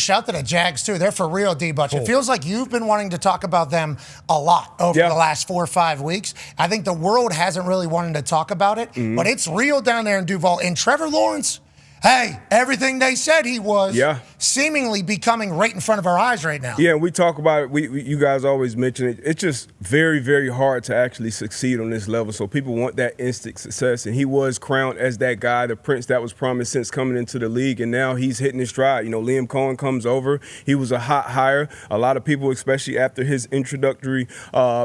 Shout to the Jags, too. They're for real, D-Butch. Cool. It feels like you've been wanting to talk about them a lot over the last 4 or 5 weeks. I think the world hasn't really wanted to talk about it, but it's real down there in Duval. And Trevor Lawrence, hey, everything they said he was seemingly becoming right in front of our eyes right now. Yeah, we talk about it. You guys always mention it. It's just very, very hard to actually succeed on this level. So people want that instant success. And he was crowned as that guy, the prince that was promised since coming into the league. And now he's hitting his stride. You know, Liam Cohen comes over. He was a hot hire. A lot of people, especially after his introductory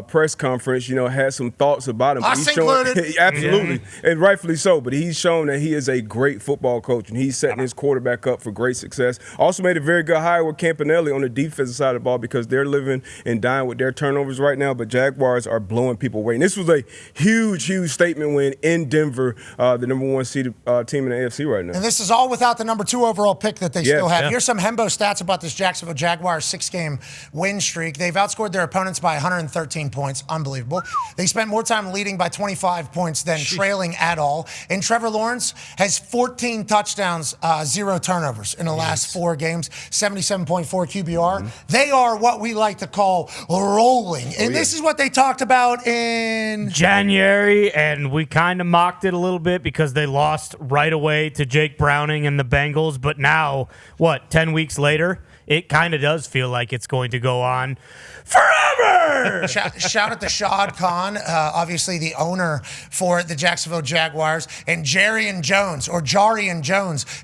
press conference, you know, had some thoughts about him. Us included. Absolutely. And rightfully so. But he's shown that he is a great football coach. And he's setting his quarterback up for great success. Also made a very good hire with Campanelli on the defensive side of the ball because they're living and dying with their turnovers right now, but Jaguars are blowing people away. And this was a huge, huge statement win in Denver, the number 1 seeded team in the AFC right now. And this is all without the number 2 overall pick that they still have. Here's some Hembo stats about this Jacksonville Jaguars 6-game win streak. They've outscored their opponents by 113 points. Unbelievable. They spent more time leading by 25 points than trailing at all. And Trevor Lawrence has 14 touchdowns, 0 turnovers in the last 4 games, 77.4 QBR. They are what we like to call rolling. And this is what they talked about in January, and we kind of mocked it a little bit because they lost right away to Jake Browning and the Bengals. But now, 10 weeks later, it kind of does feel like it's going to go on forever. Shout out to Shad Khan, obviously the owner for the Jacksonville Jaguars, and Jarian Jones,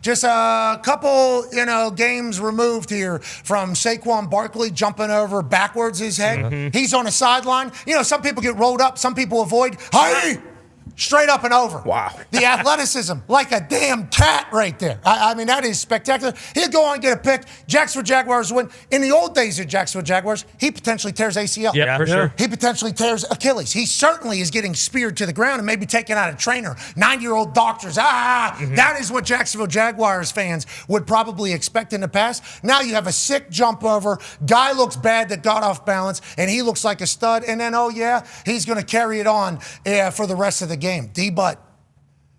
just a couple, games removed here from Saquon Barkley jumping over backwards his head. He's on the sideline. Some people get rolled up, some people avoid. Hey! Straight up and over. Wow. The athleticism, like a damn cat right there. I mean, that is spectacular. He'd go on and get a pick. Jacksonville Jaguars win. In the old days of Jacksonville Jaguars, he potentially tears ACL. Yeah, for sure. He potentially tears Achilles. He certainly is getting speared to the ground and maybe taken out a trainer. 90-year-old doctors. That is what Jacksonville Jaguars fans would probably expect in the past. Now you have a sick jump over. Guy looks bad that got off balance, and he looks like a stud. And then, he's going to carry it on for the rest of the game. D-Butt,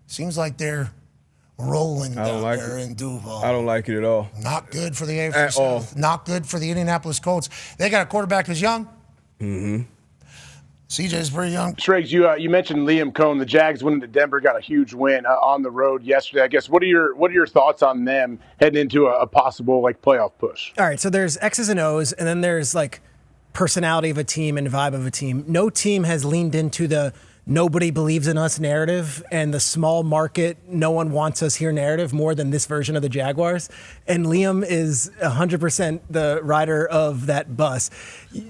seems like they're rolling down there in Duval. I don't like it at all. Not good for the AFC South. Not good for the Indianapolis Colts. They got a quarterback who's young. CJ's pretty young. Schrags, you mentioned Liam Cohen. The Jags went into Denver, got a huge win on the road yesterday. I guess what are your thoughts on them heading into a possible playoff push? All right, so there's X's and O's, and then there's personality of a team and vibe of a team. No team has leaned into the nobody believes in us narrative and the small market, no one wants us here narrative more than this version of the Jaguars. And Liam is 100% the rider of that bus.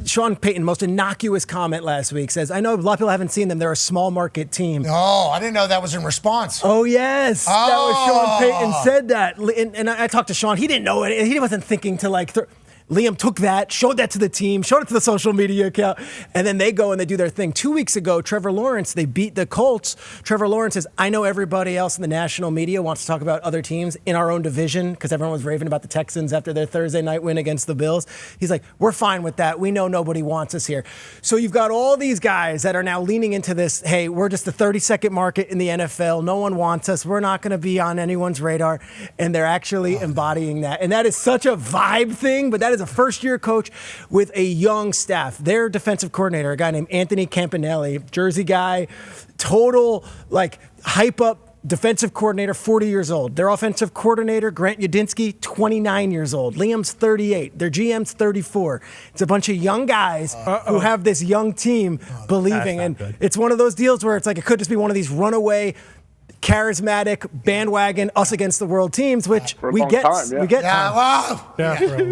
Sean Payton, most innocuous comment last week, says, I know a lot of people haven't seen them. They're a small market team. Oh, I didn't know that was in response. Oh, yes. That was Sean Payton said that. And I talked to Sean. He didn't know it. He wasn't thinking to Liam took that, showed that to the team, showed it to the social media account, and then they go and they do their thing. 2 weeks ago, Trevor Lawrence, they beat the Colts. Trevor Lawrence says, I know everybody else in the national media wants to talk about other teams in our own division because everyone was raving about the Texans after their Thursday night win against the Bills. He's like, we're fine with that. We know nobody wants us here. So you've got all these guys that are now leaning into this, hey, we're just the 32nd market in the NFL. No one wants us. We're not going to be on anyone's radar. And they're actually embodying that. And that is such a vibe thing, but that is a first-year coach with a young staff. Their defensive coordinator, a guy named Anthony Campanelli, Jersey guy, total hype-up defensive coordinator, 40 years old. Their offensive coordinator, Grant Yudinsky, 29 years old. Liam's 38. Their GM's 34. It's a bunch of young guys who have this young team believing. And it's one of those deals where it's it could just be one of these runaway charismatic bandwagon us against the world teams, which we get. For a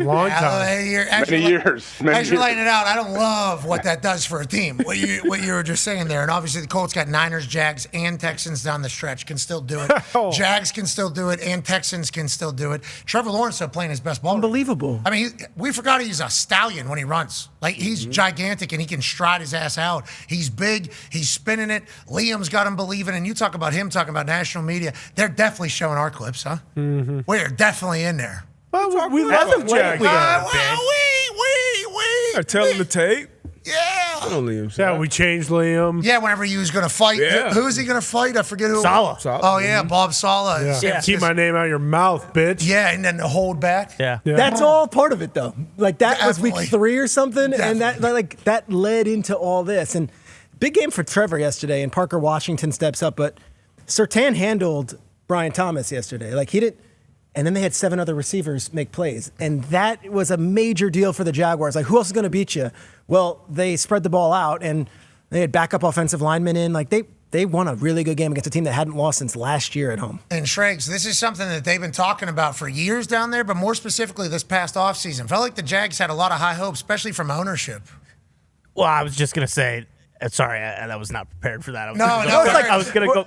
long time. Many years. As you're laying it out, I don't love what that does for a team. What you were just saying there, and obviously the Colts got Niners, Jags, and Texans down the stretch. Can still do it. Jags can still do it, and Texans can still do it. Trevor Lawrence is playing his best ball. Unbelievable. I mean, we forgot he's a stallion when he runs. He's gigantic, and he can stride his ass out. He's big. He's spinning it. Liam's got him believing, and you talk about him talking about national media. They're definitely showing our clips, huh? We're definitely in there. Well, we love them, Jack. We Tell them the tape. Yeah. sleeping on Liam. Yeah, we changed Liam. Yeah, whenever he was going to fight. Yeah. Who is he going to fight? I forget who. Saleh. Oh, yeah, Bob Saleh. Yeah. Keep my name out of your mouth, bitch. Yeah, and then the hold back. Yeah. That's all part of it, though. Like that was Definitely. week 3 or something, Definitely. and that led into all this. And big game for Trevor yesterday, and Parker Washington steps up, but Surtain handled Brian Thomas yesterday. Like he did, and then they had 7 other receivers make plays, and that was a major deal for the Jaguars. Like who else is going to beat you? Well, they spread the ball out, and they had backup offensive linemen in. Like they won a really good game against a team that hadn't lost since last year at home. And Shregs, this is something that they've been talking about for years down there, but more specifically this past offseason. Felt like the Jags had a lot of high hopes, especially from ownership. Well, I was just going to say, sorry, I was not prepared for that. I was No, gonna no, go, like, I was going to go.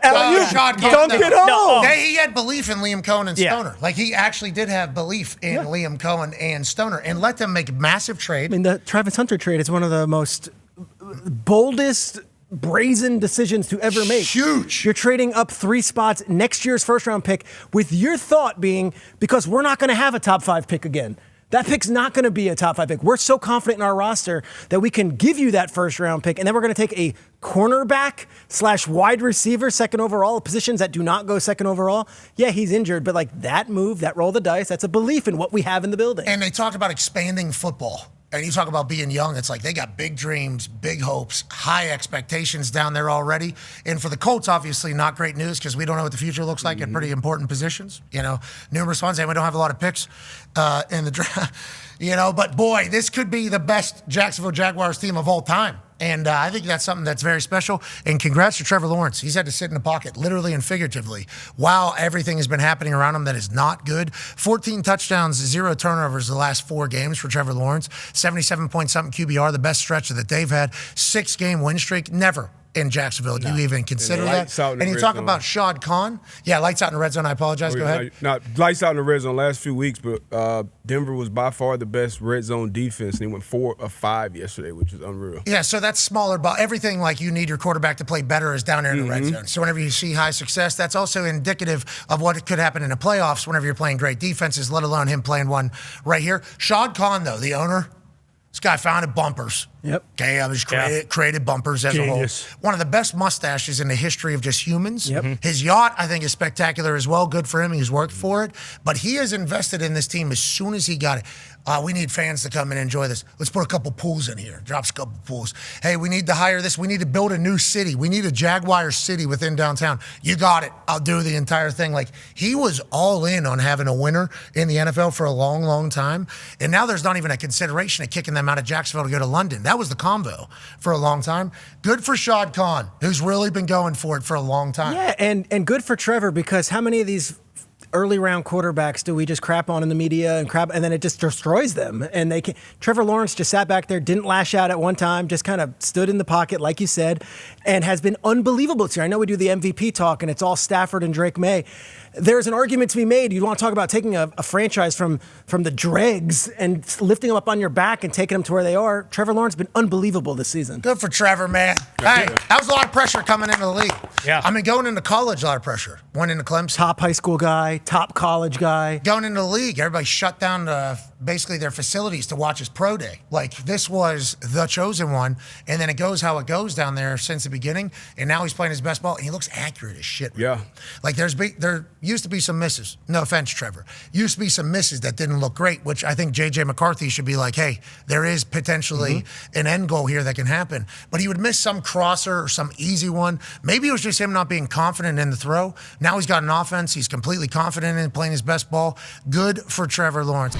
Sean Conn, Dunk it home. He had belief in Liam Cohen and Yeah. Stoner. Like he actually did have belief in Liam Cohen and Stoner, and let them make a massive trade. I mean, the Travis Hunter trade is one of the most boldest, brazen decisions to ever make. Huge. You're trading up 3 spots next year's first-round pick with your thought being, because we're not going to have a top 5 pick again. That pick's not going to be a top 5 pick. We're so confident in our roster that we can give you that first-round pick, and then we're going to take a cornerback / wide receiver, 2nd overall, positions that do not go 2nd overall. Yeah, he's injured, but like that move, that roll of the dice, that's a belief in what we have in the building. And they talk about expanding football. And you talk about being young, it's like they got big dreams, big hopes, high expectations down there already. And for the Colts, obviously not great news because we don't know what the future looks like at pretty important positions. You know, numerous ones, and we don't have a lot of picks in the draft. You know, but boy, this could be the best Jacksonville Jaguars team of all time. And I think that's something that's very special. And congrats to Trevor Lawrence. He's had to sit in the pocket, literally and figuratively, while everything has been happening around him that is not good. 14 touchdowns, 0 turnovers the last 4 games for Trevor Lawrence. 77-point-something QBR, the best stretch that they've had. 6-game win streak. Never in Jacksonville do you even consider that. And you talk about Shad Khan. Yeah, lights out in the red zone. I apologize. Go ahead. Not lights out in the red zone last few weeks, but Denver was by far the best red zone defense. And they went 4 of 5 yesterday, which is unreal. Yeah, so that's smaller ball. Everything like you need your quarterback to play better is down there in the red zone. So whenever you see high success, that's also indicative of what could happen in the playoffs whenever you're playing great defenses, let alone him playing one right here. Shad Khan, though, the owner, this guy founded bumpers. Yep. Okay, I was created bumpers as Genius. a whole. One of the best mustaches in the history of just humans. Yep. His yacht, I think, is spectacular as well. Good for him. He's worked for it. But he has invested in this team as soon as he got it. We need fans to come and enjoy this. Let's put a couple pools in here. Drops a couple pools. Hey, we need to hire this. We need to build a new city. We need a Jaguar city within downtown. You got it. I'll do the entire thing. Like, he was all in on having a winner in the NFL for a long, long time. And now there's not even a consideration of kicking them out of Jacksonville to go to London. That was the convo for a long time. Good for Shad Khan, who's really been going for it for a long time. Yeah, and good for Trevor, because how many of these early round quarterbacks do we just crap on in the media and then it just destroys them? And they can. Trevor Lawrence just sat back there, didn't lash out at one time, just kind of stood in the pocket, like you said, and has been unbelievable this year. I know we do the MVP talk and it's all Stafford and Drake May. There's an argument to be made. You want to talk about taking a franchise from the dregs and lifting them up on your back and taking them to where they are. Trevor Lawrence has been unbelievable this season. Good for Trevor, man. Hey, that was a lot of pressure coming into the league. Yeah. I mean, going into college, a lot of pressure. Went into Clemson. Top high school guy, top college guy. Going into the league, everybody shut down basically their facilities to watch his pro day. Like, this was the chosen one, and then it goes how it goes down there since the beginning, and now he's playing his best ball, and he looks accurate as shit. Yeah. Like, there used to be some misses. No offense, Trevor. Used to be some misses that didn't look great, which I think J.J. McCarthy should be like, hey, there is potentially an end goal here that can happen. But he would miss some crosser or some easy one. Maybe it was just him not being confident in the throw. Now he's got an offense. He's completely confident in playing his best ball. Good for Trevor Lawrence.